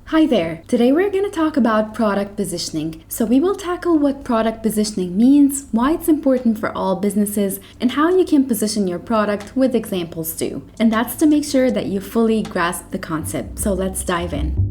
Hi there! Today we're going to talk about product positioning. So we will tackle what product positioning means, why it's important for all businesses, and how you can position your product with examples too. And that's to make sure that you fully grasp the concept. So let's dive in.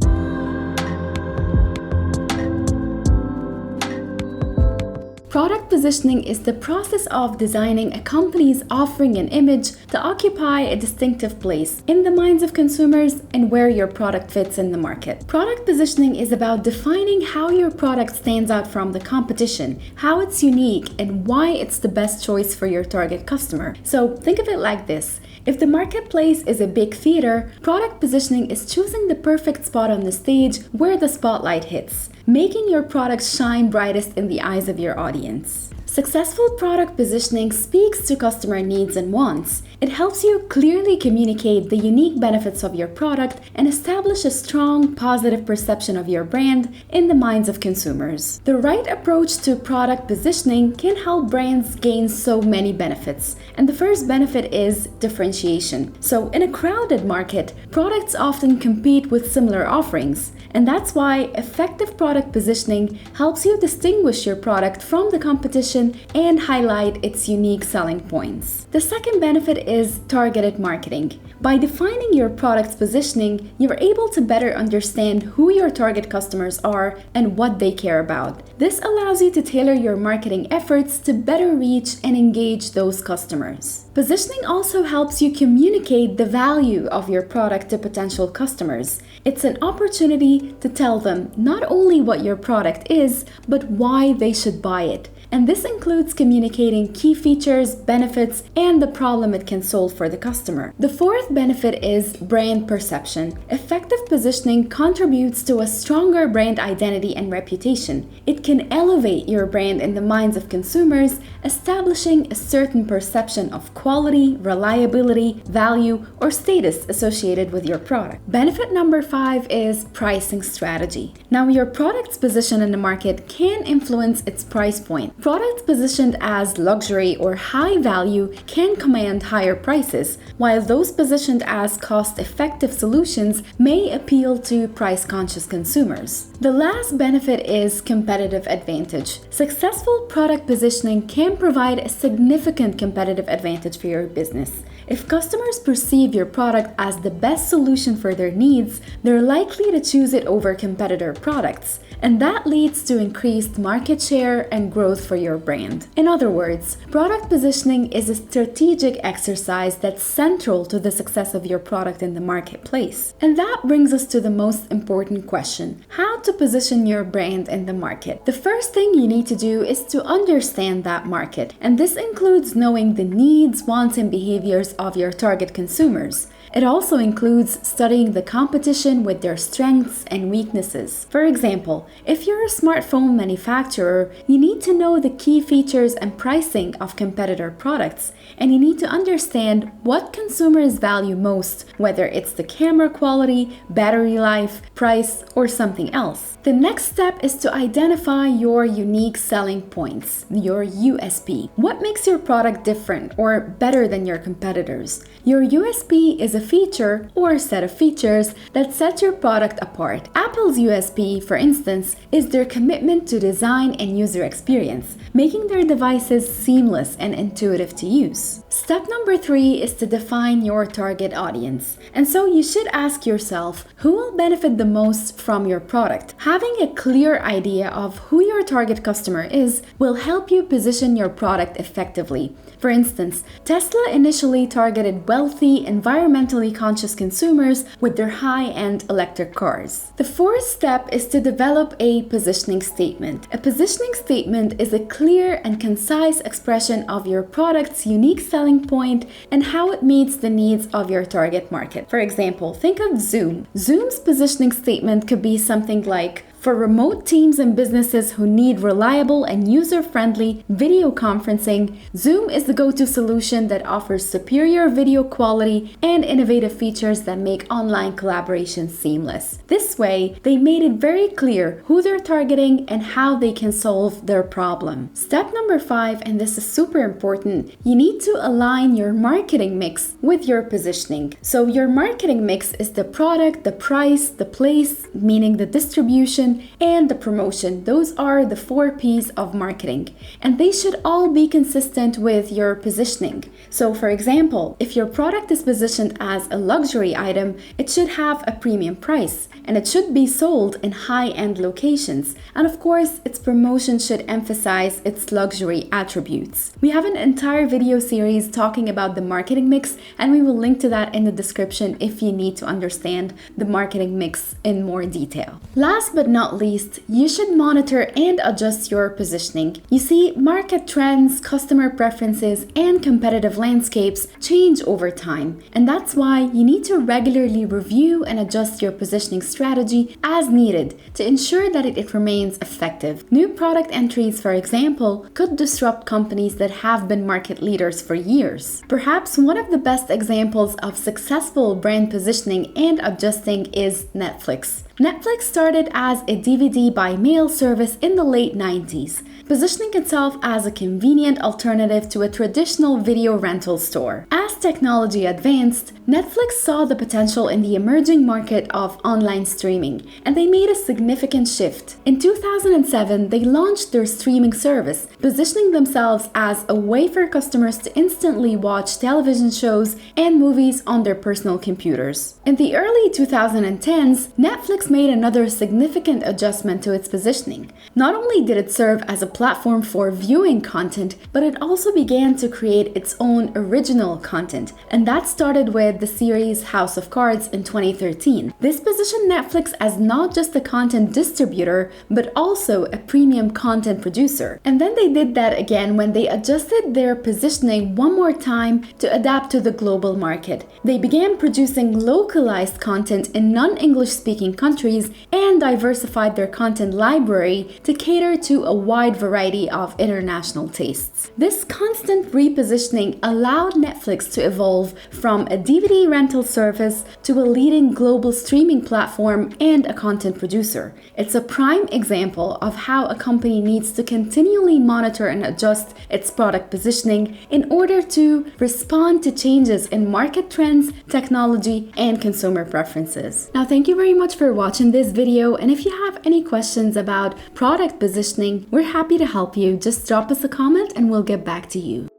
Product positioning is the process of designing a company's offering and image to occupy a distinctive place in the minds of consumers and where your product fits in the market. Product positioning is about defining how your product stands out from the competition, how it's unique, and why it's the best choice for your target customer. So think of it like this. If the marketplace is a big theater, product positioning is choosing the perfect spot on the stage where the spotlight hits, making your product shine brightest in the eyes of your audience. Successful product positioning speaks to customer needs and wants. It helps you clearly communicate the unique benefits of your product and establish a strong, positive perception of your brand in the minds of consumers. The right approach to product positioning can help brands gain so many benefits. And the first benefit is differentiation. So in a crowded market, products often compete with similar offerings. And that's why effective product positioning helps you distinguish your product from the competition and highlight its unique selling points. The second benefit is targeted marketing. By defining your product's positioning, you're able to better understand who your target customers are and what they care about. This allows you to tailor your marketing efforts to better reach and engage those customers. Positioning also helps you communicate the value of your product to potential customers. It's an opportunity to tell them not only what your product is, but why they should buy it. And this includes communicating key features, benefits, and the problem it can solve for the customer. The fourth benefit is brand perception. Effective positioning contributes to a stronger brand identity and reputation. It can elevate your brand in the minds of consumers, establishing a certain perception of quality, reliability, value, or status associated with your product. Benefit number 5 is pricing strategy. Now, your product's position in the market can influence its price point. Products positioned as luxury or high value can command higher prices, while those positioned as cost-effective solutions may appeal to price-conscious consumers. The last benefit is competitive advantage. Successful product positioning can provide a significant competitive advantage for your business. If customers perceive your product as the best solution for their needs, they're likely to choose it over competitor products, and that leads to increased market share and growth for your brand. In other words, product positioning is a strategic exercise that's central to the success of your product in the marketplace. And that brings us to the most important question: how to position your brand in the market. The first thing you need to do is to understand that market, and this includes knowing the needs, wants, and behaviors of your target consumers. It also includes studying the competition with their strengths and weaknesses. For example, if you're a smartphone manufacturer, you need to know the key features and pricing of competitor products, and you need to understand what consumers value most, whether it's the camera quality, battery life, price, or something else. The next step is to identify your unique selling points, your USP. What makes your product different or better than your competitors? Your USP is a feature or a set of features that sets your product apart. Apple's USP, for instance, is their commitment to design and user experience, making their devices seamless and intuitive to use. Step number 3 is to define your target audience. And so you should ask yourself, who will benefit the most from your product? Having a clear idea of who your target customer is will help you position your product effectively. For instance, Tesla initially targeted wealthy, environmentally conscious consumers with their high-end electric cars. The fourth step is to develop a positioning statement. A positioning statement is a clear and concise expression of your product's unique selling point and how it meets the needs of your target market. For example, think of Zoom. Zoom's positioning statement could be something like, For remote teams and businesses who need reliable and user-friendly video conferencing, Zoom is the go-to solution that offers superior video quality and innovative features that make online collaboration seamless. This way, they made it very clear who they're targeting and how they can solve their problem. Step number 5, and this is super important, you need to align your marketing mix with your positioning. So your marketing mix is the product, the price, the place, meaning the distribution, and the promotion. Those are the 4 P's of marketing, and they should all be consistent with your positioning. So for example, if your product is positioned as a luxury item, it should have a premium price, and it should be sold in high-end locations. And of course, its promotion should emphasize its luxury attributes. We have an entire video series talking about the marketing mix, and we will link to that in the description if you need to understand the marketing mix in more detail. Last but not least, you should monitor and adjust your positioning. You see, market trends, customer preferences, and competitive landscapes change over time, and that's why you need to regularly review and adjust your positioning strategy as needed to ensure that it remains effective. New product entries, for example, could disrupt companies that have been market leaders for years. Perhaps one of the best examples of successful brand positioning and adjusting is Netflix. Netflix started as a DVD by mail service in the late 90s, positioning itself as a convenient alternative to a traditional video rental store. As technology advanced, Netflix saw the potential in the emerging market of online streaming, and they made a significant shift. In 2007, they launched their streaming service, positioning themselves as a way for customers to instantly watch television shows and movies on their personal computers. In the early 2010s, Netflix made another significant adjustment to its positioning. Not only did it serve as a platform for viewing content, but it also began to create its own original content, and that started with the series House of Cards in 2013. This positioned Netflix as not just a content distributor, but also a premium content producer. And then they did that again when they adjusted their positioning one more time to adapt to the global market. They began producing localized content in non-English speaking countries and diversified their content library to cater to a wide variety of international tastes. This constant repositioning allowed Netflix to evolve from a DVD rental service to a leading global streaming platform and a content producer. It's a prime example of how a company needs to continually monitor and adjust its product positioning in order to respond to changes in market trends, technology, and consumer preferences. Now, thank you very much for watching this video, and if you have any questions about product positioning, we're happy to help you. Just drop us a comment and we'll get back to you.